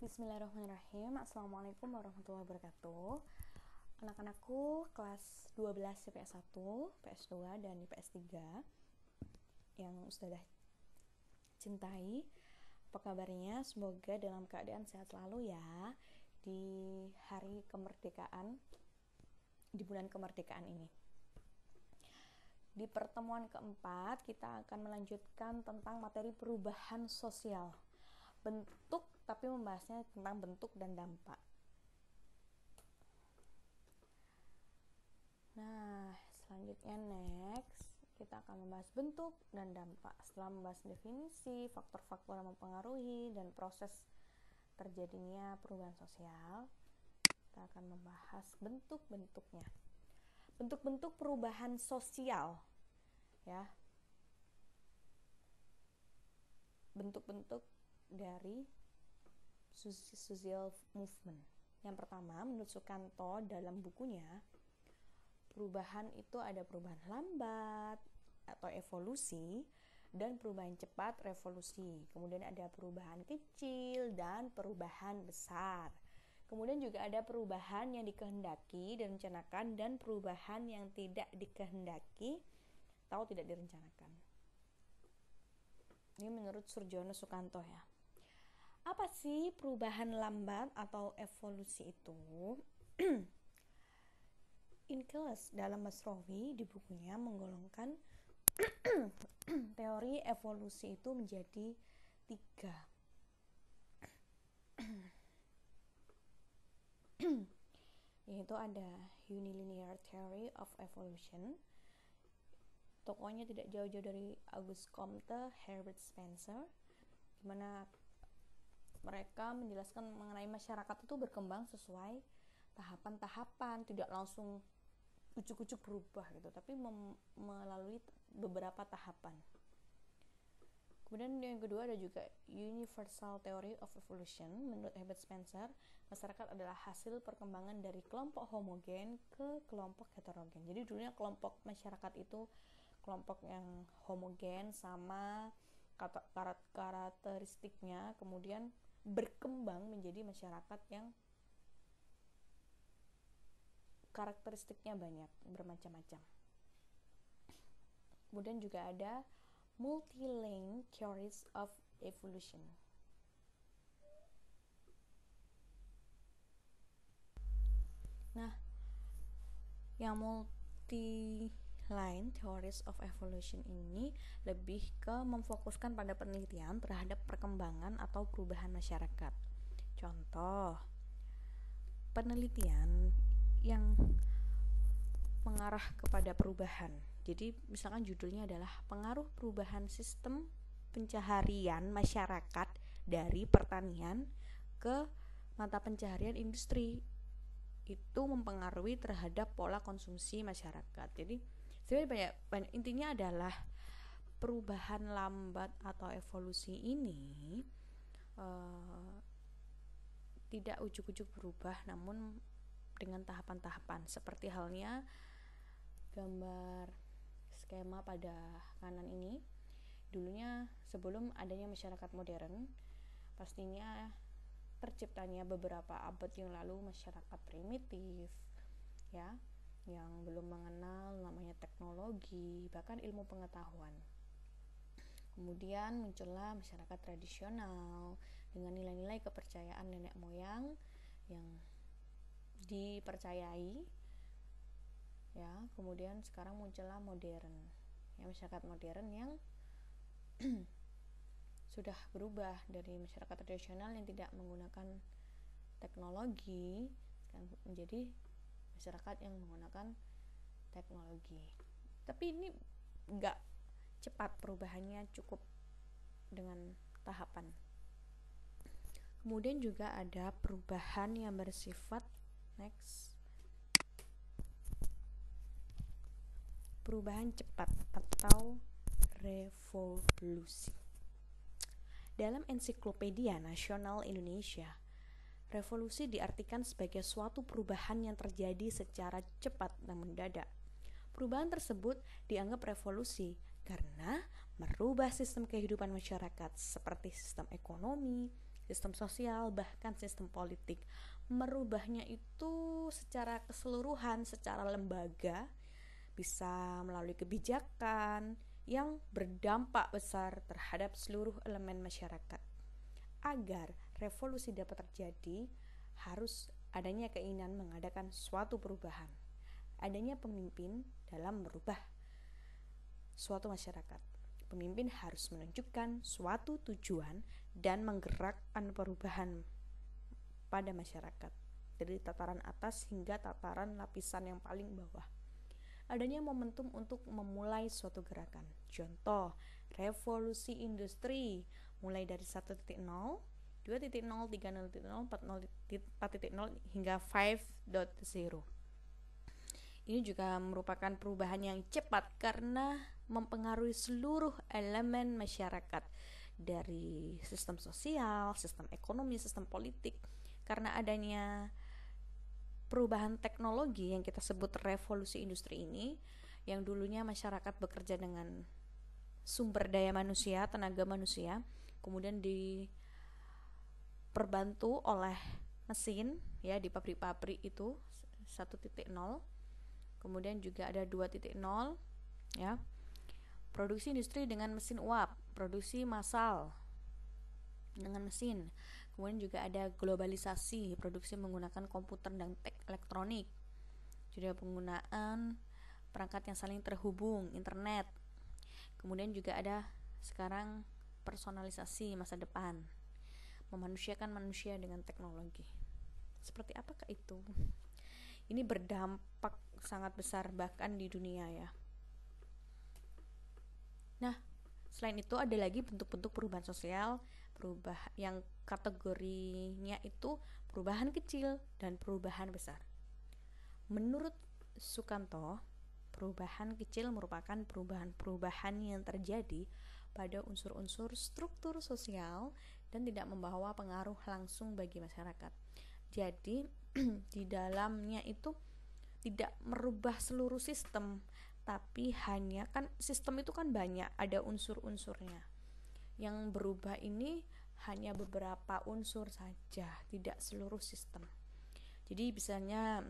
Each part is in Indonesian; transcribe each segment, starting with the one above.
Bismillahirrahmanirrahim. Assalamualaikum warahmatullahi wabarakatuh. Anak-anakku kelas 12 IPS 1, IPS 2, dan IPS 3 yang Ustazah cintai, apa kabarnya? Semoga dalam keadaan sehat selalu ya di hari kemerdekaan, di bulan kemerdekaan ini. Di pertemuan keempat kita akan melanjutkan tentang materi perubahan sosial, bentuk, tapi membahasnya tentang bentuk dan dampak. Nah, selanjutnya next kita akan membahas bentuk dan dampak. Setelah membahas definisi, faktor-faktor yang mempengaruhi dan proses terjadinya perubahan sosial, kita akan membahas bentuk-bentuknya. Bentuk-bentuk perubahan sosial, ya. Bentuk-bentuk dari social movement. Yang pertama, menurut Sukanto dalam bukunya, perubahan itu ada perubahan lambat atau evolusi dan perubahan cepat, revolusi. Kemudian ada perubahan kecil dan perubahan besar. Kemudian juga ada perubahan yang dikehendaki, direncanakan, dan perubahan yang tidak dikehendaki atau tidak direncanakan. Ini menurut Surjono Sukanto ya. Apa sih perubahan lambat atau evolusi itu? Inkes dalam Masrawi di bukunya menggolongkan teori evolusi itu menjadi 3. Yaitu ada Unilinear Theory of Evolution. Tokohnya tidak jauh-jauh dari Auguste Comte, Herbert Spencer, di mana mereka menjelaskan mengenai masyarakat itu berkembang sesuai tahapan-tahapan, tidak langsung ujuk-ujuk berubah gitu, tapi melalui beberapa tahapan. Kemudian yang kedua ada juga Universal Theory of Evolution. Menurut Herbert Spencer, masyarakat adalah hasil perkembangan dari kelompok homogen ke kelompok heterogen. Jadi dulunya kelompok masyarakat itu kelompok yang homogen sama karakteristiknya, kemudian berkembang menjadi masyarakat yang karakteristiknya banyak, bermacam-macam. Kemudian juga ada multi-lane theories of evolution. Nah, yang multi-line theories of evolution ini lebih ke memfokuskan pada penelitian terhadap perkembangan atau perubahan masyarakat. Contoh, penelitian yang mengarah kepada perubahan. Jadi misalkan judulnya adalah pengaruh perubahan sistem pencaharian masyarakat dari pertanian ke mata pencaharian industri. Itu mempengaruhi terhadap pola konsumsi masyarakat. Jadi sebenarnya banyak intinya adalah perubahan lambat atau evolusi ini tidak ujuk-ujuk berubah, namun dengan tahapan-tahapan, seperti halnya gambar skema pada kanan ini. Dulunya sebelum adanya masyarakat modern, pastinya terciptanya beberapa abad yang lalu masyarakat primitif ya, yang belum mengenal namanya teknologi, bahkan ilmu pengetahuan. Kemudian muncullah masyarakat tradisional dengan nilai-nilai kepercayaan nenek moyang yang dipercayai ya. Kemudian sekarang muncullah modern ya, masyarakat modern yang sudah berubah dari masyarakat tradisional yang tidak menggunakan teknologi menjadi masyarakat yang menggunakan teknologi. Tapi ini enggak cepat perubahannya, cukup dengan tahapan. Kemudian juga ada perubahan yang bersifat perubahan cepat atau revolusi. Dalam Ensiklopedia Nasional Indonesia, revolusi diartikan sebagai suatu perubahan yang terjadi secara cepat dan mendadak. Perubahan tersebut dianggap revolusi karena merubah sistem kehidupan masyarakat seperti sistem ekonomi, sistem sosial, bahkan sistem politik. Merubahnya itu secara keseluruhan, secara lembaga, bisa melalui kebijakan yang berdampak besar terhadap seluruh elemen masyarakat. Agar revolusi dapat terjadi, harus adanya keinginan mengadakan suatu perubahan, adanya pemimpin dalam merubah suatu masyarakat. Pemimpin harus menunjukkan suatu tujuan dan menggerakkan perubahan pada masyarakat, dari tataran atas hingga tataran lapisan yang paling bawah. Adanya momentum untuk memulai suatu gerakan. Contoh, revolusi industri mulai dari 1.0, 2.0, 3.0, 4.0 hingga 5.0. Ini juga merupakan perubahan yang cepat karena mempengaruhi seluruh elemen masyarakat, dari sistem sosial, sistem ekonomi, sistem politik. Karena adanya perubahan teknologi yang kita sebut revolusi industri ini, yang dulunya masyarakat bekerja dengan sumber daya manusia, tenaga manusia, kemudian diperbantu oleh mesin ya di pabrik-pabrik itu 1.0. Kemudian juga ada 2.0 ya. Produksi industri dengan mesin uap, produksi massal dengan mesin. Kemudian juga ada globalisasi, produksi menggunakan komputer dan elektronik. Juga penggunaan perangkat yang saling terhubung, internet. Kemudian juga ada sekarang personalisasi masa depan, memanusiakan manusia dengan teknologi. Seperti apakah itu? Ini berdampak sangat besar bahkan di dunia ya. Nah, selain itu ada lagi bentuk-bentuk perubahan sosial, yang kategorinya itu perubahan kecil dan perubahan besar. Menurut Sukanto, perubahan kecil merupakan perubahan-perubahan yang terjadi pada unsur-unsur struktur sosial dan tidak membawa pengaruh langsung bagi masyarakat. Jadi di dalamnya itu tidak merubah seluruh sistem, tapi hanya kan sistem itu kan banyak, ada unsur-unsurnya. Yang berubah ini hanya beberapa unsur saja, tidak seluruh sistem. Jadi misalnya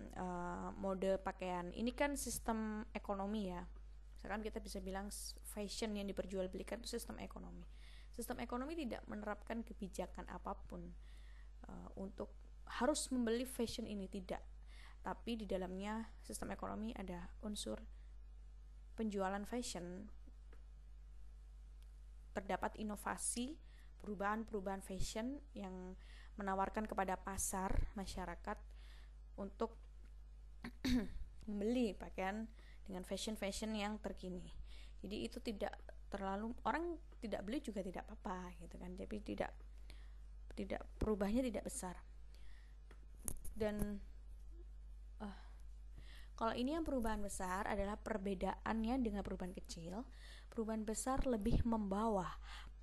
mode pakaian, ini kan sistem ekonomi ya. Misalkan kita bisa bilang fashion yang diperjualbelikan itu sistem ekonomi. Sistem ekonomi tidak menerapkan kebijakan apapun untuk harus membeli fashion ini, tidak. Tapi di dalamnya sistem ekonomi ada unsur penjualan fashion. Terdapat inovasi, perubahan-perubahan fashion yang menawarkan kepada pasar masyarakat untuk membeli pakaian dengan fashion yang terkini. Jadi itu tidak terlalu, orang tidak beli juga tidak apa-apa gitu kan. Tapi tidak perubahannya tidak besar. Dan kalau ini yang perubahan besar adalah perbedaannya dengan perubahan kecil. Perubahan besar lebih membawa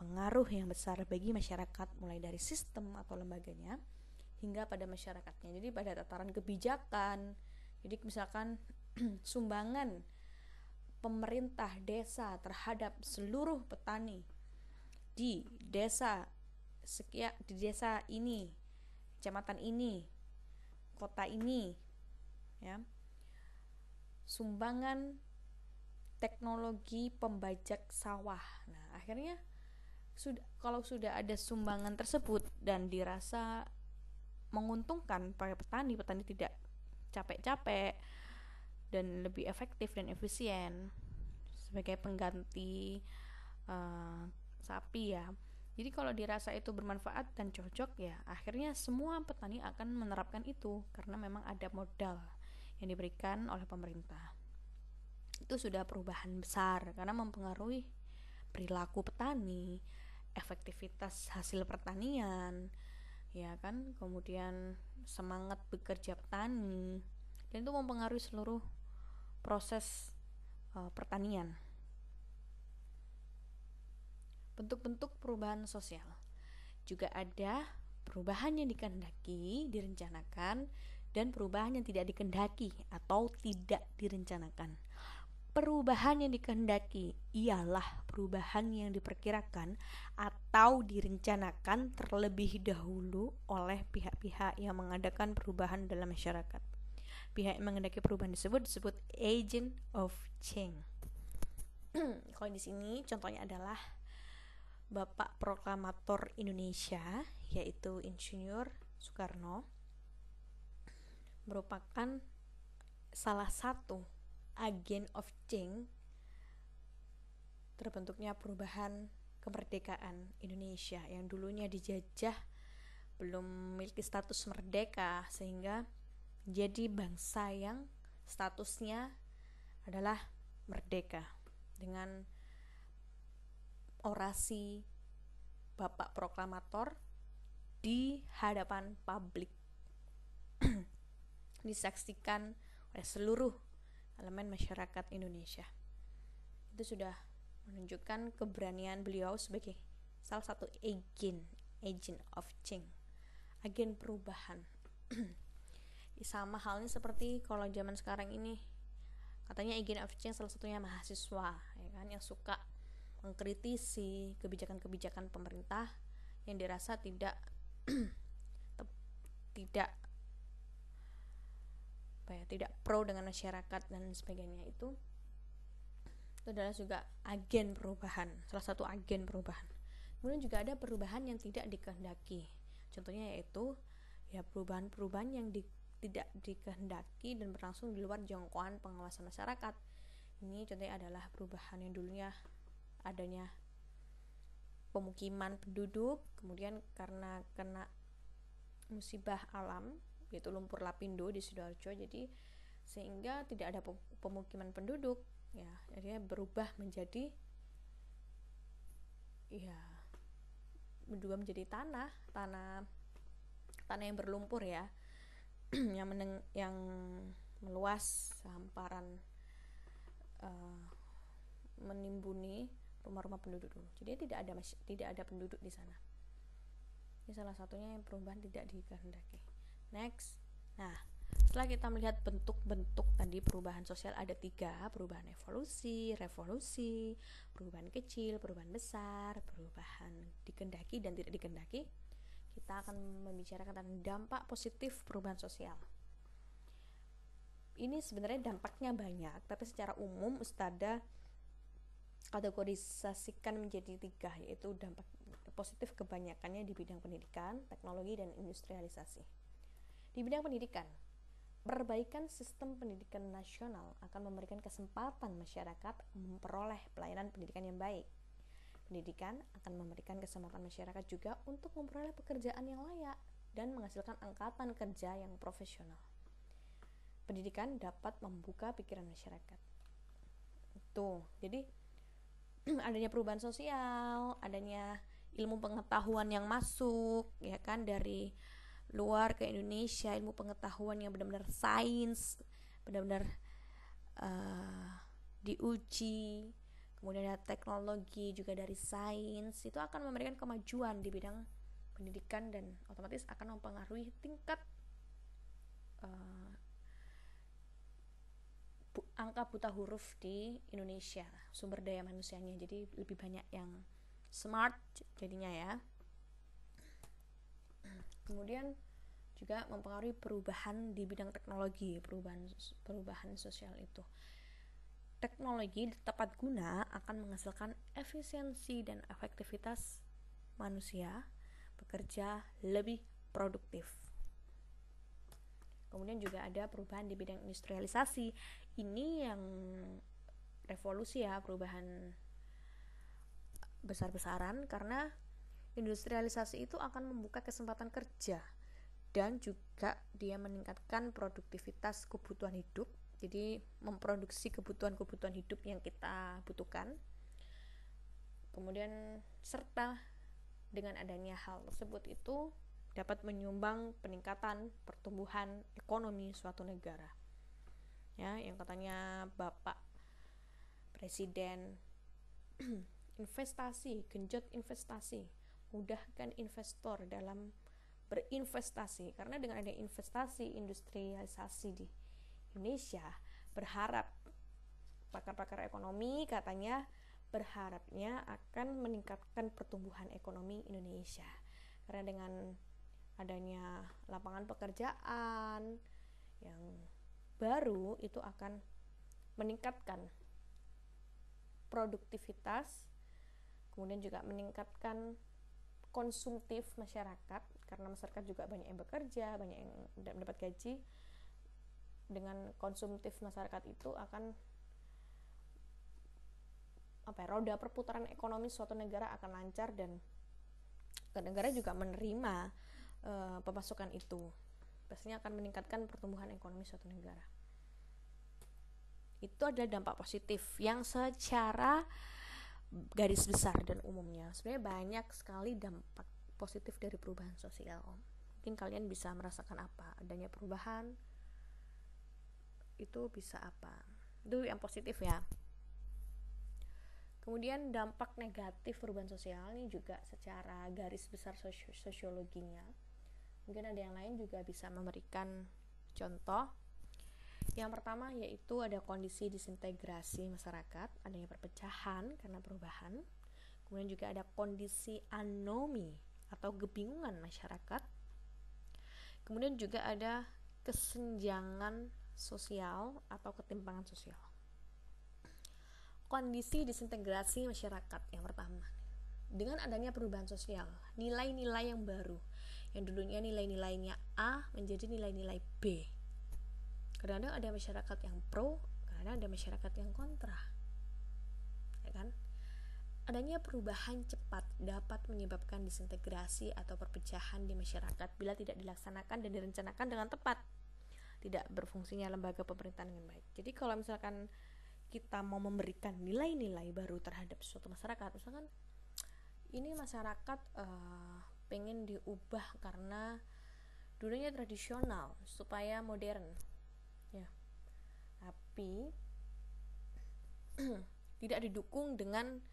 pengaruh yang besar bagi masyarakat, mulai dari sistem atau lembaganya hingga pada masyarakatnya. Jadi pada tataran kebijakan, jadi misalkan sumbangan pemerintah desa terhadap seluruh petani di desa di desa ini, kecamatan ini, kota ini ya. Sumbangan teknologi pembajak sawah. Nah, akhirnya kalau sudah ada sumbangan tersebut dan dirasa menguntungkan para petani tidak capek-capek dan lebih efektif dan efisien sebagai pengganti sapi ya. Jadi kalau dirasa itu bermanfaat dan cocok ya, akhirnya semua petani akan menerapkan itu karena memang ada modal yang diberikan oleh pemerintah. Itu sudah perubahan besar karena mempengaruhi perilaku petani, efektivitas hasil pertanian, ya kan, kemudian semangat bekerja petani, dan itu mempengaruhi seluruh proses pertanian. Bentuk-bentuk perubahan sosial juga ada perubahan yang dikehendaki, direncanakan, dan perubahan yang tidak dikehendaki atau tidak direncanakan. Perubahan yang dikehendaki ialah perubahan yang diperkirakan atau direncanakan terlebih dahulu oleh pihak-pihak yang mengadakan perubahan dalam masyarakat. Pihak yang menghendaki perubahan disebut agent of change. Kalau di sini contohnya adalah Bapak Proklamator Indonesia, yaitu Insinyur Soekarno, merupakan salah satu agen of change terbentuknya perubahan kemerdekaan Indonesia yang dulunya dijajah, belum memiliki status merdeka, sehingga jadi bangsa yang statusnya adalah merdeka dengan orasi Bapak Proklamator di hadapan publik disaksikan oleh seluruh elemen masyarakat Indonesia. Itu sudah menunjukkan keberanian beliau sebagai salah satu agent of change, agen perubahan. Sama halnya seperti kalau zaman sekarang ini, katanya agent of change salah satunya mahasiswa, ya kan, yang suka mengkritisi kebijakan-kebijakan pemerintah yang dirasa tidak pro dengan masyarakat dan sebagainya. Itu adalah juga agen perubahan, salah satu agen perubahan. Kemudian juga ada perubahan yang tidak dikehendaki. Contohnya yaitu perubahan-perubahan yang tidak dikehendaki dan berlangsung di luar jangkauan pengawasan masyarakat. Ini contohnya adalah perubahan yang dulunya adanya pemukiman penduduk, kemudian karena kena musibah alam, yaitu lumpur lapindo di Sidoarjo, jadi sehingga tidak ada pemukiman penduduk, ya, jadi berubah menjadi menjadi tanah yang berlumpur, ya, yang meluas hamparan, menimbuni rumah-rumah penduduk dulu. Jadi tidak ada penduduk di sana. Ini salah satunya yang perubahan tidak dikehendaki. Next. Nah, setelah kita melihat bentuk-bentuk tadi perubahan sosial, ada 3: perubahan evolusi, revolusi, perubahan kecil, perubahan besar, perubahan dikehendaki dan tidak dikehendaki. Kita akan membicarakan tentang dampak positif perubahan sosial. Ini sebenarnya dampaknya banyak, tapi secara umum Ustadzah kategorisasikan menjadi 3, yaitu dampak positif kebanyakannya di bidang pendidikan, teknologi, dan industrialisasi. Di bidang pendidikan, perbaikan sistem pendidikan nasional akan memberikan kesempatan masyarakat memperoleh pelayanan pendidikan yang baik. Pendidikan akan memberikan kesempatan masyarakat juga untuk memperoleh pekerjaan yang layak dan menghasilkan angkatan kerja yang profesional. Pendidikan dapat membuka pikiran masyarakat. Jadi adanya perubahan sosial, adanya ilmu pengetahuan yang masuk, ya kan, dari luar ke Indonesia, ilmu pengetahuan yang benar-benar sains, benar-benar diuji. Kemudian ada teknologi juga dari sains, itu akan memberikan kemajuan di bidang pendidikan dan otomatis akan mempengaruhi tingkat angka buta huruf di Indonesia, sumber daya manusianya. Jadi lebih banyak yang smart jadinya, ya. Kemudian juga mempengaruhi perubahan di bidang teknologi, perubahan sosial itu. Teknologi tepat guna akan menghasilkan efisiensi dan efektivitas manusia bekerja lebih produktif. Kemudian juga ada perubahan di bidang industrialisasi. Ini yang revolusi, ya, perubahan besar-besaran, karena industrialisasi itu akan membuka kesempatan kerja dan juga dia meningkatkan produktivitas kebutuhan hidup. Jadi memproduksi kebutuhan hidup yang kita butuhkan. Kemudian serta dengan adanya hal tersebut itu dapat menyumbang peningkatan pertumbuhan ekonomi suatu negara. Ya, yang katanya Bapak Presiden, investasi, genjot investasi, mudahkan investor dalam berinvestasi, karena dengan adanya investasi industrialisasi di Indonesia, berharap pakar-pakar ekonomi katanya berharapnya akan meningkatkan pertumbuhan ekonomi Indonesia. Karena dengan adanya lapangan pekerjaan yang baru itu akan meningkatkan produktivitas, kemudian juga meningkatkan konsumtif masyarakat, karena masyarakat juga banyak yang bekerja, banyak yang mendapat gaji. Dengan konsumtif masyarakat itu akan roda perputaran ekonomi suatu negara akan lancar, dan negara juga menerima pemasukan itu. Pastinya akan meningkatkan pertumbuhan ekonomi suatu negara. Itu adalah dampak positif yang secara garis besar dan umumnya. Sebenarnya banyak sekali dampak positif dari perubahan sosial. Mungkin kalian bisa merasakan apa adanya perubahan itu bisa apa. Itu yang positif ya. Kemudian dampak negatif perubahan sosial ini juga secara garis besar sosiologinya. Mungkin ada yang lain juga bisa memberikan contoh. Yang pertama yaitu ada kondisi disintegrasi masyarakat, adanya perpecahan karena perubahan. Kemudian juga ada kondisi anomi atau kebingungan masyarakat. Kemudian juga ada kesenjangan sosial atau ketimpangan sosial. Kondisi disintegrasi masyarakat yang pertama, dengan adanya perubahan sosial, nilai-nilai yang baru, yang dulunya nilai-nilainya A menjadi nilai-nilai B. Kadang-kadang ada masyarakat yang pro, kadang-kadang ada masyarakat yang kontra, ya kan? Adanya perubahan cepat dapat menyebabkan disintegrasi atau perpecahan di masyarakat bila tidak dilaksanakan dan direncanakan dengan tepat, tidak berfungsinya lembaga pemerintahan dengan baik. Jadi kalau misalkan kita mau memberikan nilai-nilai baru terhadap suatu masyarakat, misalkan ini masyarakat pengen diubah karena dulunya tradisional supaya modern, ya, tapi tidak didukung dengan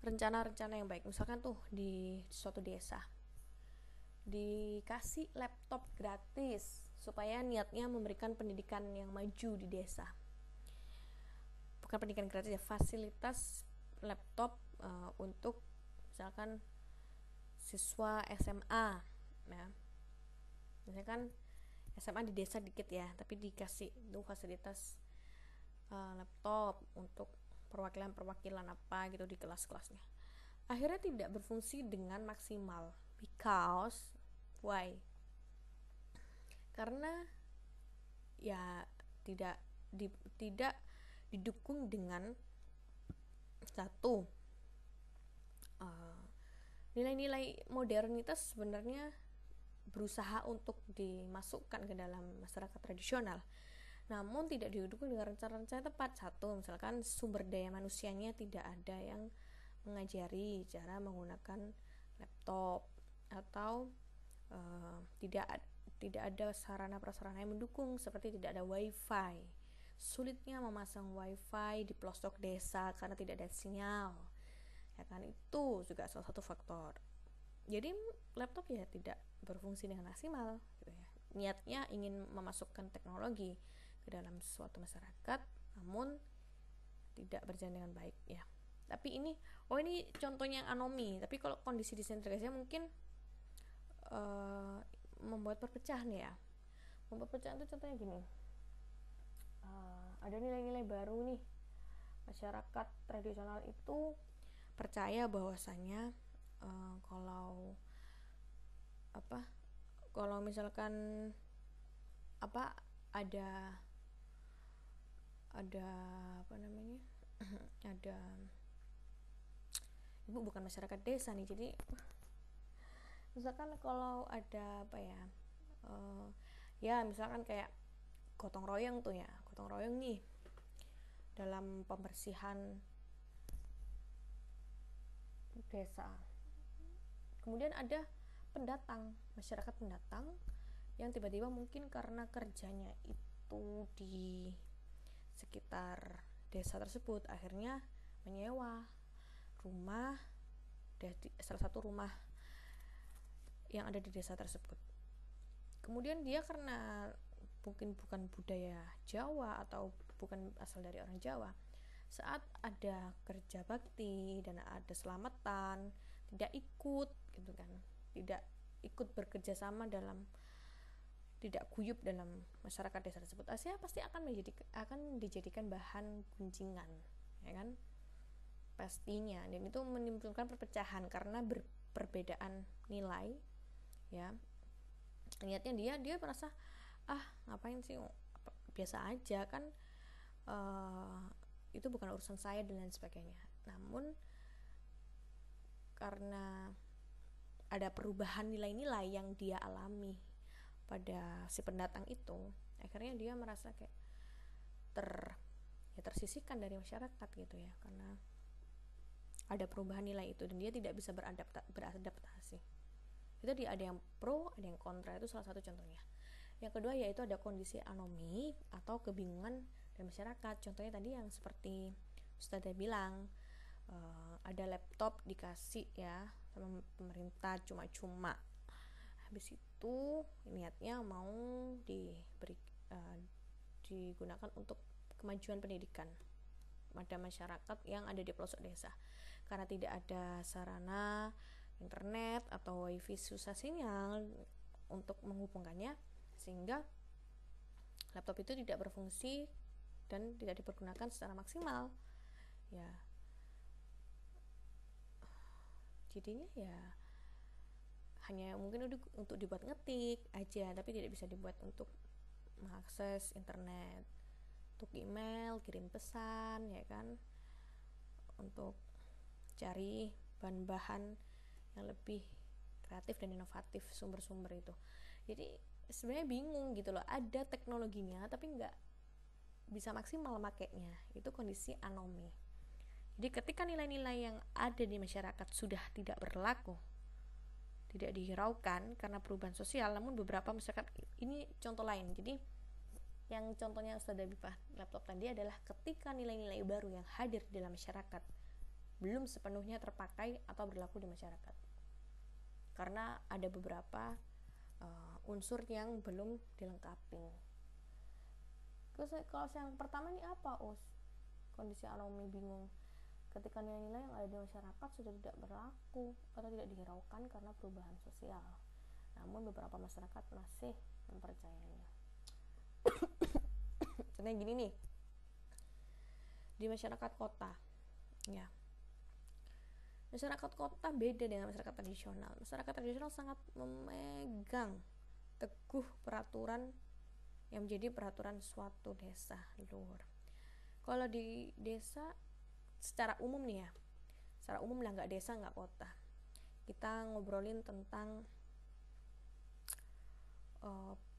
rencana-rencana yang baik. Misalkan tuh di suatu desa dikasih laptop gratis supaya niatnya memberikan pendidikan yang maju di desa. Bukan pendidikan gratis ya, fasilitas laptop untuk misalkan siswa SMA ya. Misalkan SMA di desa dikit ya, tapi dikasih tuh fasilitas laptop untuk perwakilan apa gitu di kelas-kelasnya. Akhirnya tidak berfungsi dengan maksimal. Because why? Karena ya tidak didukung dengan satu nilai-nilai modernitas sebenarnya berusaha untuk dimasukkan ke dalam masyarakat tradisional, namun tidak didukung dengan rencana-rencana tepat. Satu, misalkan sumber daya manusianya tidak ada yang mengajari cara menggunakan laptop, atau tidak ada sarana prasarana yang mendukung, seperti tidak ada wifi, sulitnya memasang wifi di pelosok desa karena tidak ada sinyal, ya kan? Itu juga salah satu faktor. Jadi laptop ya tidak berfungsi dengan maksimal gitu ya. Niatnya ingin memasukkan teknologi ke dalam suatu masyarakat, namun tidak berjalan dengan baik ya. Tapi ini contohnya yang anomi. Tapi kalau kondisi disintegrasinya mungkin membuat perpecahan ya. Membuat perpecahan itu contohnya gini. Ada nilai-nilai baru nih. Masyarakat tradisional itu percaya bahwasanya kalau misalkan ada ada ibu bukan masyarakat desa nih, jadi misalkan kalau ada ya misalkan kayak gotong royong nih dalam pembersihan desa. Kemudian ada masyarakat pendatang yang tiba-tiba mungkin karena kerjanya itu di sekitar desa tersebut, akhirnya menyewa rumah salah satu rumah yang ada di desa tersebut. Kemudian dia karena mungkin bukan budaya Jawa atau bukan asal dari orang Jawa, saat ada kerja bakti dan ada selamatan tidak ikut gitu kan, tidak ikut bekerja sama dalam, tidak guyup dalam masyarakat desa tersebut, Asia pasti akan dijadikan bahan guncingan, ya kan, pastinya. Dan itu menimbulkan perpecahan karena perbedaan nilai, ya. Niatnya dia merasa ngapain sih, biasa aja kan, itu bukan urusan saya dan lain sebagainya. Namun karena ada perubahan nilai-nilai yang dia alami pada si pendatang itu, akhirnya dia merasa kayak tersisihkan dari masyarakat gitu ya, karena ada perubahan nilai itu dan dia tidak bisa beradaptasi. Itu dia, ada yang pro, ada yang kontra, itu salah satu contohnya. Yang kedua yaitu ada kondisi anomi atau kebingungan dari masyarakat. Contohnya tadi yang seperti Ustazah bilang, ada laptop dikasih ya sama pemerintah cuma-cuma, habis itu niatnya mau digunakan untuk kemajuan pendidikan pada masyarakat yang ada di pelosok desa. Karena tidak ada sarana internet atau wifi, susah sinyal untuk menghubungkannya, sehingga laptop itu tidak berfungsi dan tidak dipergunakan secara maksimal, ya. Jadinya ya hanya mungkin untuk dibuat ngetik aja, tapi tidak bisa dibuat untuk mengakses internet, untuk email, kirim pesan, ya kan, untuk cari bahan-bahan yang lebih kreatif dan inovatif, sumber-sumber itu. Jadi sebenarnya bingung gitu loh, ada teknologinya tapi nggak bisa maksimal makainya. Itu kondisi anomi. Jadi ketika nilai-nilai yang ada di masyarakat sudah tidak berlaku, tidak dihiraukan karena perubahan sosial, namun beberapa masyarakat, ini contoh lain. Jadi yang contohnya Ustazah Bifah laptop tadi adalah ketika nilai-nilai baru yang hadir di dalam masyarakat belum sepenuhnya terpakai atau berlaku di masyarakat, karena ada beberapa unsur yang belum dilengkapi. Terus kalau yang pertama ini apa, kondisi anomi bingung ketika nilai-nilai yang ada di masyarakat sudah tidak berlaku atau tidak dihiraukan karena perubahan sosial, namun beberapa masyarakat masih mempercayainya. Contohnya gini nih, di masyarakat kota, ya, masyarakat kota beda dengan masyarakat tradisional. Masyarakat tradisional sangat memegang teguh peraturan yang menjadi peraturan suatu desa luar. Kalau di desa secara umum nih ya, secara umum lah, nggak desa nggak kota, kita ngobrolin tentang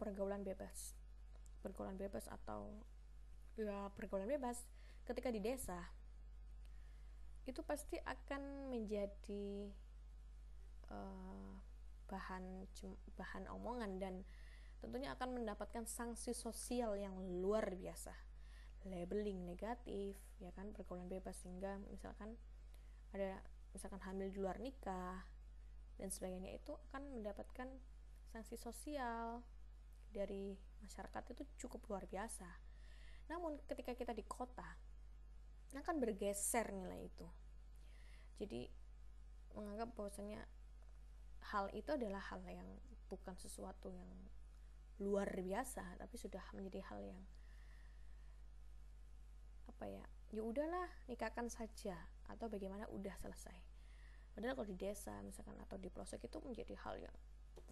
pergaulan bebas atau ya pergaulan bebas. Ketika di desa itu pasti akan menjadi bahan omongan dan tentunya akan mendapatkan sanksi sosial yang luar biasa, labeling negatif, ya kan, pergaulan bebas, sehingga misalkan hamil di luar nikah dan sebagainya, itu akan mendapatkan sanksi sosial dari masyarakat itu cukup luar biasa. Namun ketika kita di kota akan bergeser nilai itu, jadi menganggap bahwasanya hal itu adalah hal yang bukan sesuatu yang luar biasa, tapi sudah menjadi hal yang ya udahlah, nikahkan saja atau bagaimana, udah selesai. Padahal kalau di desa misalkan atau di pelosok itu menjadi hal yang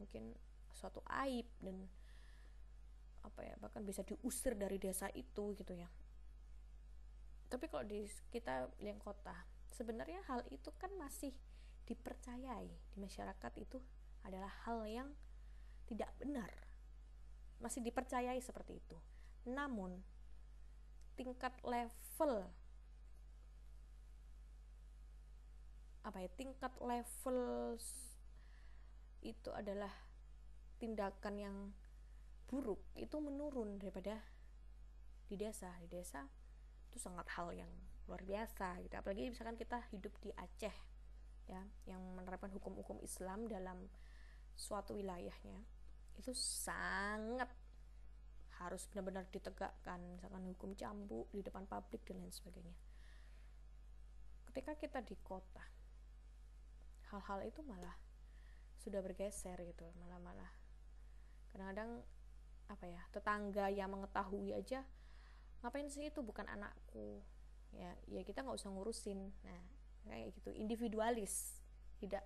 mungkin suatu aib dan bahkan bisa diusir dari desa itu gitu ya. Tapi kalau di kita yang kota, sebenarnya hal itu kan masih dipercayai di masyarakat, itu adalah hal yang tidak benar, masih dipercayai seperti itu. Namun tingkat level itu adalah tindakan yang buruk, itu menurun daripada di desa itu sangat hal yang luar biasa gitu. Apalagi misalkan kita hidup di Aceh ya, yang menerapkan hukum-hukum Islam dalam suatu wilayahnya, itu sangat harus benar-benar ditegakkan, misalkan hukum cambuk di depan publik dan lain sebagainya. ketika kita di kota, hal-hal itu malah sudah bergeser gitu, malah kadang-kadang tetangga yang mengetahui aja, ngapain sih itu, bukan anakku, ya kita nggak usah ngurusin. Nah kayak gitu, individualis, tidak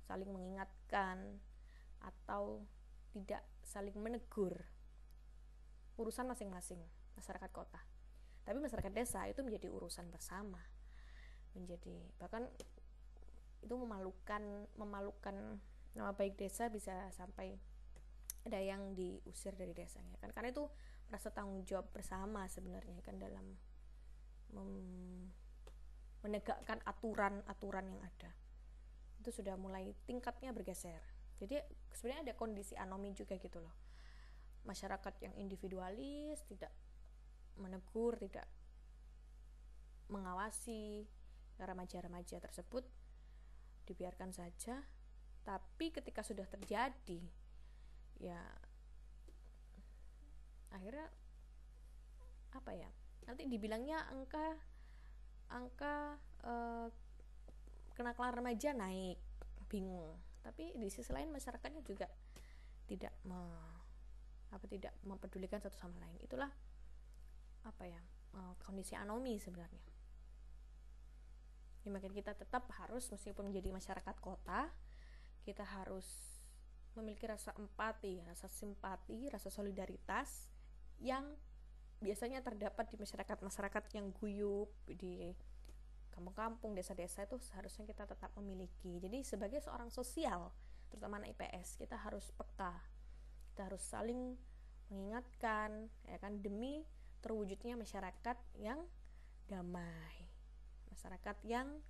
saling mengingatkan atau tidak saling menegur urusan masing-masing masyarakat kota. Tapi masyarakat desa itu menjadi urusan bersama, bahkan itu memalukan nama baik desa, bisa sampai ada yang diusir dari desanya kan, karena itu merasa tanggung jawab bersama sebenarnya kan dalam menegakkan aturan yang ada. Itu sudah mulai tingkatnya bergeser. Jadi sebenarnya ada kondisi anomi juga gitu loh, masyarakat yang individualis, tidak menegur, tidak mengawasi remaja-remaja tersebut, dibiarkan saja. Tapi ketika sudah terjadi, ya akhirnya nanti dibilangnya angka kenakalan remaja naik, bingung. Tapi di sisi lain masyarakatnya juga tidak mempedulikan satu sama lain. Itulah kondisi anomi sebenarnya. Ya, makanya kita tetap harus, meskipun menjadi masyarakat kota, kita harus memiliki rasa empati, rasa simpati, rasa solidaritas yang biasanya terdapat di masyarakat yang guyup di kampung-kampung, desa-desa, itu seharusnya kita tetap memiliki. Jadi sebagai seorang sosial, terutama anak IPS, kita harus peka, kita harus saling mengingatkan, ya kan, demi terwujudnya masyarakat yang damai, masyarakat yang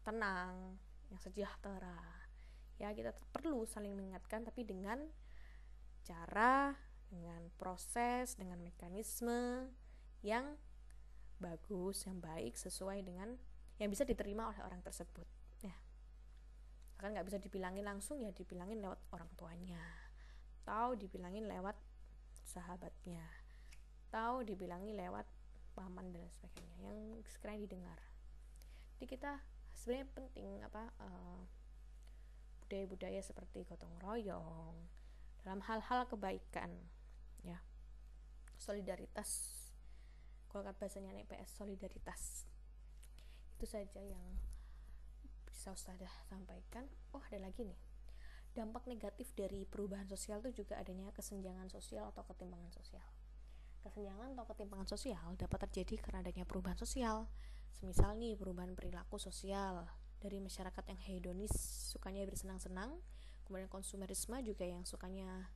tenang, yang sejahtera. Ya, kita perlu saling mengingatkan, tapi dengan cara, dengan proses, dengan mekanisme yang bagus, yang baik, sesuai dengan yang bisa diterima oleh orang tersebut. Ya, kan nggak bisa dibilangin langsung, ya dibilangin lewat orang tuanya, atau dibilangin lewat sahabatnya, atau dibilangin lewat paman dan sebagainya yang sekiranya didengar. Jadi kita sebenarnya penting budaya-budaya seperti gotong royong dalam hal-hal kebaikan, ya, solidaritas. Kalau kata bahasanya IPS, solidaritas. Itu saja yang bisa Ustazah sampaikan. Oh, ada lagi nih. Dampak negatif dari perubahan sosial itu juga adanya kesenjangan sosial atau ketimpangan sosial. Kesenjangan atau ketimpangan sosial dapat terjadi karena adanya perubahan sosial. Semisal nih, perubahan perilaku sosial dari masyarakat yang hedonis, sukanya bersenang-senang, kemudian konsumerisme juga yang sukanya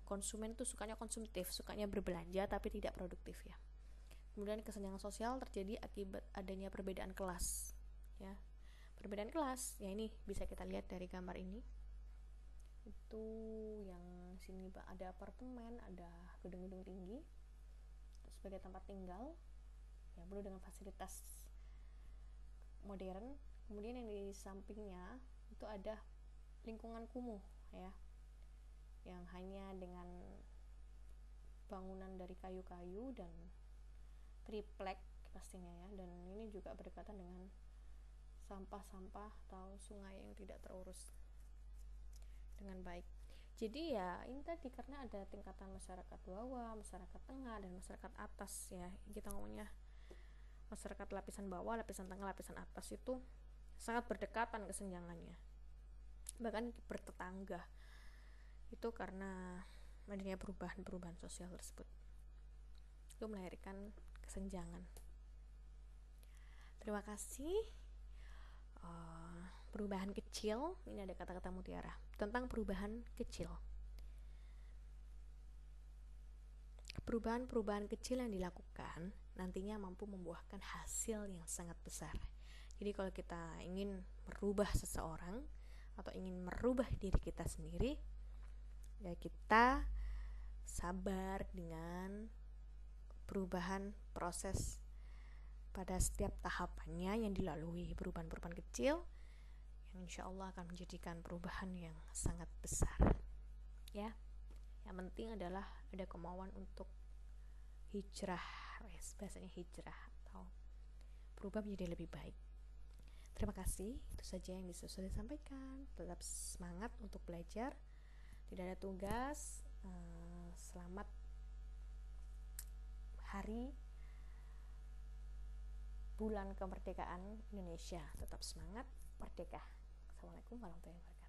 konsumen tuh sukanya konsumtif, sukanya berbelanja tapi tidak produktif, ya. Kemudian kesenjangan sosial terjadi akibat adanya perbedaan kelas, ya. Perbedaan kelas, ya ini bisa kita lihat dari gambar ini. Itu yang sini ada apartemen, ada gedung-gedung tinggi sebagai tempat tinggal, ya, penuh dengan fasilitas modern. Kemudian yang di sampingnya itu ada lingkungan kumuh, ya, yang hanya dengan bangunan dari kayu-kayu dan triplek pastinya, ya, dan ini juga berdekatan dengan sampah-sampah atau sungai yang tidak terurus dengan baik. Jadi ya ini tadi, karena ada tingkatan masyarakat bawah, masyarakat tengah, dan masyarakat atas, ya. Kita ngomongnya masyarakat lapisan bawah, lapisan tengah, lapisan atas itu sangat berdekatan kesenjangannya, bahkan bertetangga. Itu karena adanya perubahan sosial tersebut. Itu melahirkan kesenjangan. Terima kasih. Perubahan kecil, ini ada kata-kata mutiara tentang perubahan kecil. Perubahan kecil yang dilakukan nantinya mampu membuahkan hasil yang sangat besar. Jadi kalau kita ingin merubah seseorang atau ingin merubah diri kita sendiri, ya kita sabar dengan perubahan proses pada setiap tahapannya yang dilalui, perubahan-perubahan kecil yang insya Allah akan menjadikan perubahan yang sangat besar, ya. Yang penting adalah ada kemauan untuk hijrah bahasanya hijrah atau berubah menjadi lebih baik. Terima kasih, itu saja yang bisa saya sampaikan. Tetap semangat untuk belajar, tidak ada tugas. Selamat hari bulan kemerdekaan Indonesia. Tetap semangat, merdeka. Assalamualaikum warahmatullahi wabarakatuh.